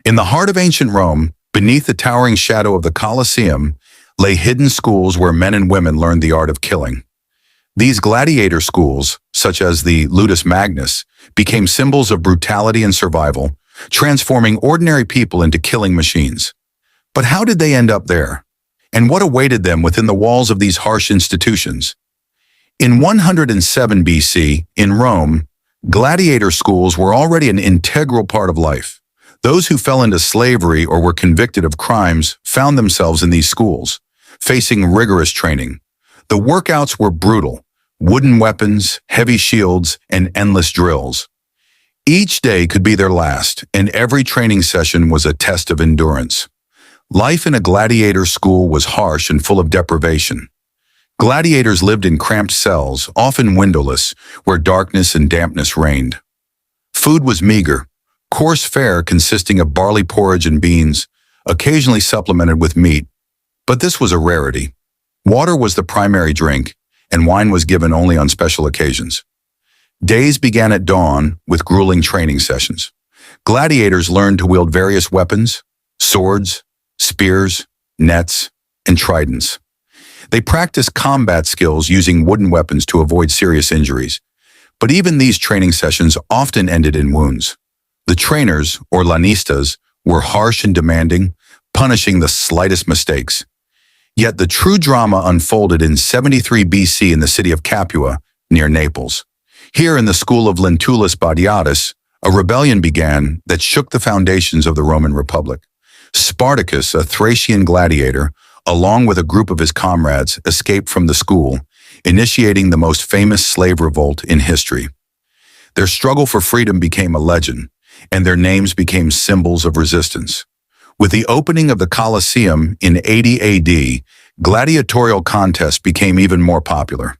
In the heart of ancient Rome, beneath the towering shadow of the Colosseum, lay hidden schools where men and women learned the art of killing. These gladiator schools, such as the Ludus Magnus, became symbols of brutality and survival, transforming ordinary people into killing machines. But how did they end up there? And what awaited them within the walls of these harsh institutions? In 107 BC, in Rome, gladiator schools were already an integral part of life. Those who fell into slavery or were convicted of crimes found themselves in these schools, facing rigorous training. The workouts were brutal: wooden weapons, heavy shields, and endless drills. Each day could be their last, and every training session was a test of endurance. Life in a gladiator school was harsh and full of deprivation. Gladiators lived in cramped cells, often windowless, where darkness and dampness reigned. Food was meager, coarse fare consisting of barley porridge and beans, occasionally supplemented with meat. But this was a rarity. Water was the primary drink, and wine was given only on special occasions. Days began at dawn with grueling training sessions. Gladiators learned to wield various weapons: swords, spears, nets, and tridents. They practiced combat skills using wooden weapons to avoid serious injuries. But even these training sessions often ended in wounds. The trainers, or lanistas, were harsh and demanding, punishing the slightest mistakes. Yet the true drama unfolded in 73 BC in the city of Capua, near Naples. Here in the school of Lentulus Badiatus, a rebellion began that shook the foundations of the Roman Republic. Spartacus, a Thracian gladiator, along with a group of his comrades, escaped from the school, initiating the most famous slave revolt in history. Their struggle for freedom became a legend, and their names became symbols of resistance. With the opening of the Colosseum in 80 AD, gladiatorial contests became even more popular.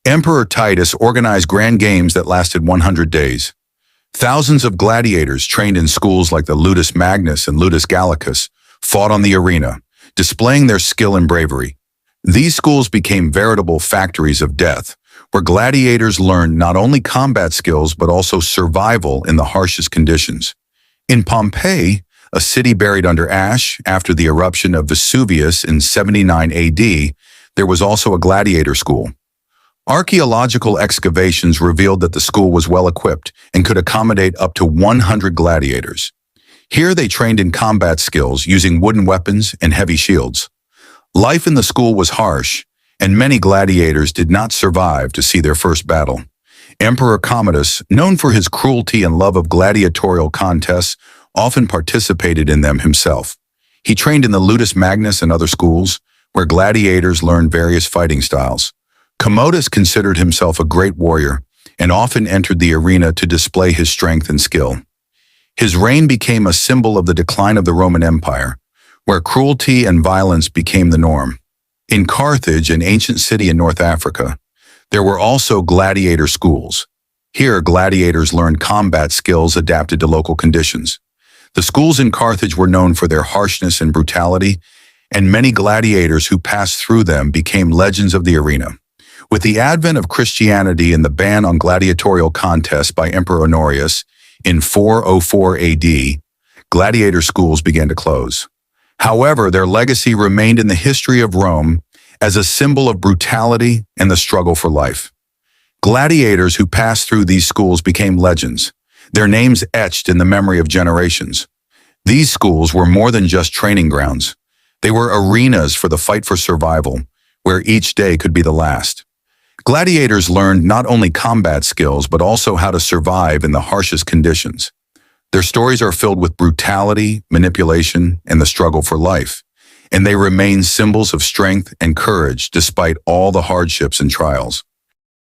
Emperor Titus organized grand games that lasted 100 days. Thousands of gladiators trained in schools like the Ludus Magnus and Ludus Gallicus fought on the arena, displaying their skill and bravery. These schools became veritable factories of death, where gladiators learned not only combat skills but also survival in the harshest conditions. In Pompeii, a city buried under ash after the eruption of Vesuvius in 79 AD, there was also a gladiator school. Archaeological excavations revealed that the school was well equipped and could accommodate up to 100 gladiators. Here they trained in combat skills using wooden weapons and heavy shields. Life in the school was harsh, and many gladiators did not survive to see their first battle. Emperor Commodus, known for his cruelty and love of gladiatorial contests, often participated in them himself. He trained in the Ludus Magnus and other schools, where gladiators learned various fighting styles. Commodus considered himself a great warrior and often entered the arena to display his strength and skill. His reign became a symbol of the decline of the Roman Empire, where cruelty and violence became the norm. In Carthage, an ancient city in North Africa, there were also gladiator schools. Here, gladiators learned combat skills adapted to local conditions. The schools in Carthage were known for their harshness and brutality, and many gladiators who passed through them became legends of the arena. With the advent of Christianity and the ban on gladiatorial contests by Emperor Honorius in 404 AD, gladiator schools began to close. However, their legacy remained in the history of Rome as a symbol of brutality and the struggle for life. Gladiators who passed through these schools became legends, their names etched in the memory of generations. These schools were more than just training grounds. They were arenas for the fight for survival, where each day could be the last. Gladiators learned not only combat skills, but also how to survive in the harshest conditions. Their stories are filled with brutality, manipulation, and the struggle for life, and they remain symbols of strength and courage despite all the hardships and trials.